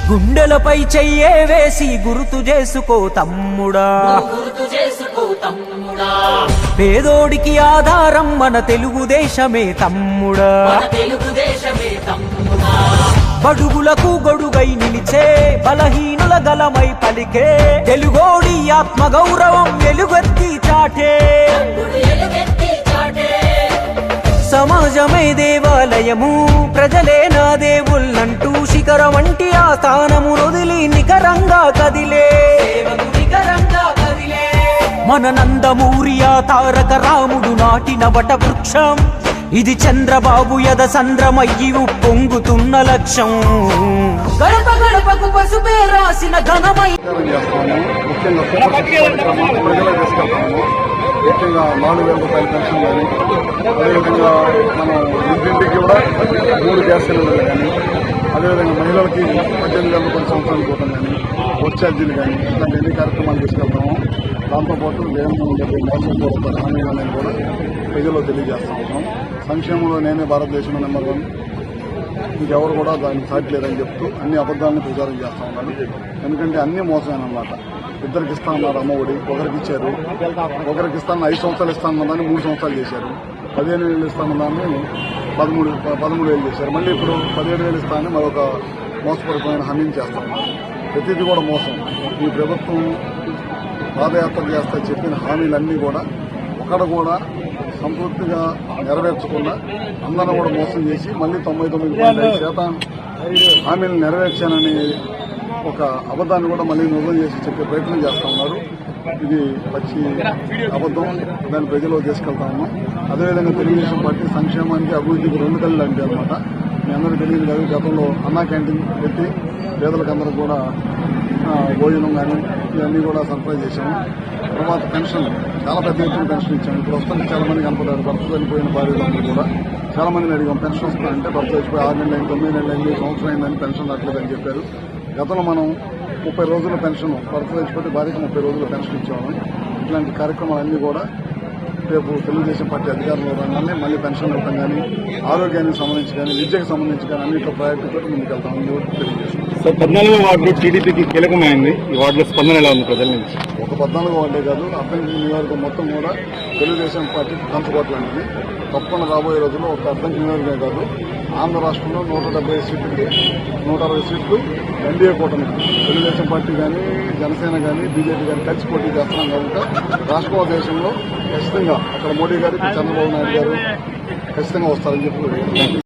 గుండెలపై చెయ్యే వేసి గుర్తు చేసుకో తమ్ముడా, పేదోడికి ఆధారం మన తెలుగుదేశమే తమ్ముడా. బడుగులకు గొడుగై నిలిచే బలహీనుల గలమై పలికే తెలుగోడి ఆత్మ గౌరవం వెలుగెత్తి చాటే. సమాజమే దేవాలయము, ప్రజలే నా దేవుళ్ళంటూ శిఖరం వంటి ఆ స్థానము వదిలి నికరంగా కదిలే. మన నందమూరి ఆ తారక రాముడు నాటిన వట వృక్షం, ఇది చంద్రబాబు యద సంద్రమయ్యి పొంగుతున్న లక్ష్యం. గడప గడపకు పసుపే రాసిన ఘనమై ముఖ్యంగా 4,000 రూపాయల పెన్షన్ కానీ, అదేవిధంగా మనం ఇంటింటికి కూడా 3 గ్యాస్ సిలిండర్లు కానీ, అదేవిధంగా మహిళలకి 18,000 రూపాయల సంవత్సరానికి పోవడం కానీ, బస్ ఛార్జీలు కానీ, ఇట్లాంటి ఎన్ని కార్యక్రమాలు తీసుకెళ్తాము. దాంతోపాటు జగన్మోహన్ రెడ్డి మోసపూర్వక హామీలు అనేది కూడా ప్రజల్లో తెలియజేస్తూ ఉంటాం. సంక్షేమంలో నేనే భారతదేశంలో నెంబర్ 1, ఇంకెవరు కూడా దానికి సాటి లేదని చెప్తూ అన్ని అబద్దాలను ప్రచారం చేస్తూ ఉన్నారు. ఎందుకంటే అన్ని మోసమేనమాట. ఇద్దరికి ఇస్తా ఉన్నారు అమ్మఒడి, ఒకరికి ఇచ్చారు. ఒకరికి ఇస్తాను 5 సంవత్సరాలు ఇస్తాను దాన్ని 3 సంవత్సరాలు చేశారు. 15,000 ఇస్తాను దాన్ని 13,000 చేశారు. మళ్ళీ ఇప్పుడు 17,000 ఇస్తానని మరొక మోసపూరితమైన హామీని చేస్తా ఉన్నారు. ప్రతిదీ కూడా మోసం. ఈ ప్రభుత్వం పాదయాత్ర చేస్తా చెప్పిన హామీలన్నీ కూడా ఒక్కడ కూడా సంపూర్తిగా నెరవేర్చకుండా అందరూ కూడా మోసం చేసి మళ్ళీ 99.5% హామీలు నెరవేర్చానని ఒక అబద్దాన్ని కూడా మళ్ళీ నిజం చేసి చెప్పే ప్రయత్నం చేస్తూ ఉన్నారు. ఇది పచ్చి అబద్దం. దాన్ని ప్రజల్లో తీసుకెళ్తా ఉన్నాం. అదేవిధంగా తెలుగుదేశం పార్టీ సంక్షేమానికి అభివృద్ధికి 2 కళ్ళు లాంటిది అనమాట. మీ అందరికీ తెలియదు కాదు, గతంలో అన్నా క్యాంటీన్ పెట్టి పేదలకు అందరూ కూడా భోజనం కానీ ఇవన్నీ కూడా సరఫరా చేశాము. తర్వాత పెన్షన్ చాలా పెద్ద ఎత్తున పెన్షన్ ఇచ్చాము. ఇప్పుడు వస్తుంటే చాలా మంది కనపడారు. భర్త చనిపోయిన భార్యలందరూ కూడా చాలా మందిని అడిగాం పెన్షన్ వస్తుందంటే భర్త చనిపోయి 6 నెలలు అయింది, 9 నెలలు అయింది, సంవత్సరం అయిందని పెన్షన్ రావట్లేదని చెప్పారు. గతంలో మనం 30 రోజుల పెన్షన్, భర్త చచ్చిపోతే భార్యకు 30 రోజుల పెన్షన్ ఇచ్చాము. ఇట్లాంటి కార్యక్రమాలన్నీ కూడా రేపు తెలుగుదేశం పార్టీ అధికారంలో రాగానే మళ్ళీ పెన్షన్ ఇవ్వడం కానీ, ఆరోగ్యానికి సంబంధించి కానీ, విద్యకు సంబంధించి కానీ అన్నింటిలో ప్రయారిటీతో ముందుకెళ్తామని తెలియజేస్తాం. సార్ 14వ వార్డు టీడీపీకి కీలకమైంది. ఈ వార్డులో స్పందన ఎలా ఉంది ప్రజల నుంచి? ఒక 14వ వార్డే కాదు, అద్దంకి నియోజకవర్గం మొత్తం కూడా తెలుగుదేశం పార్టీకి కంచుకోవట్లేదు. తప్పకుండా రాబోయే రోజుల్లో ఒక అద్దంకి నియోజకవర్గమే కాదు, ఆంధ్ర రాష్ట్రంలో 170 సీట్లకి 160 సీట్లు ఎన్డీఏ కూటమి తెలుగుదేశం పార్టీ కానీ, జనసేన కానీ, బీజేపీ కానీ కలిసి పోటీ చేస్తున్నాం కనుక రాష్ట్ర దేశంలో ఖచ్చితంగా అక్కడ మోడీ గారు, చంద్రబాబు నాయుడు గారు ఖచ్చితంగా వస్తారని చెప్పి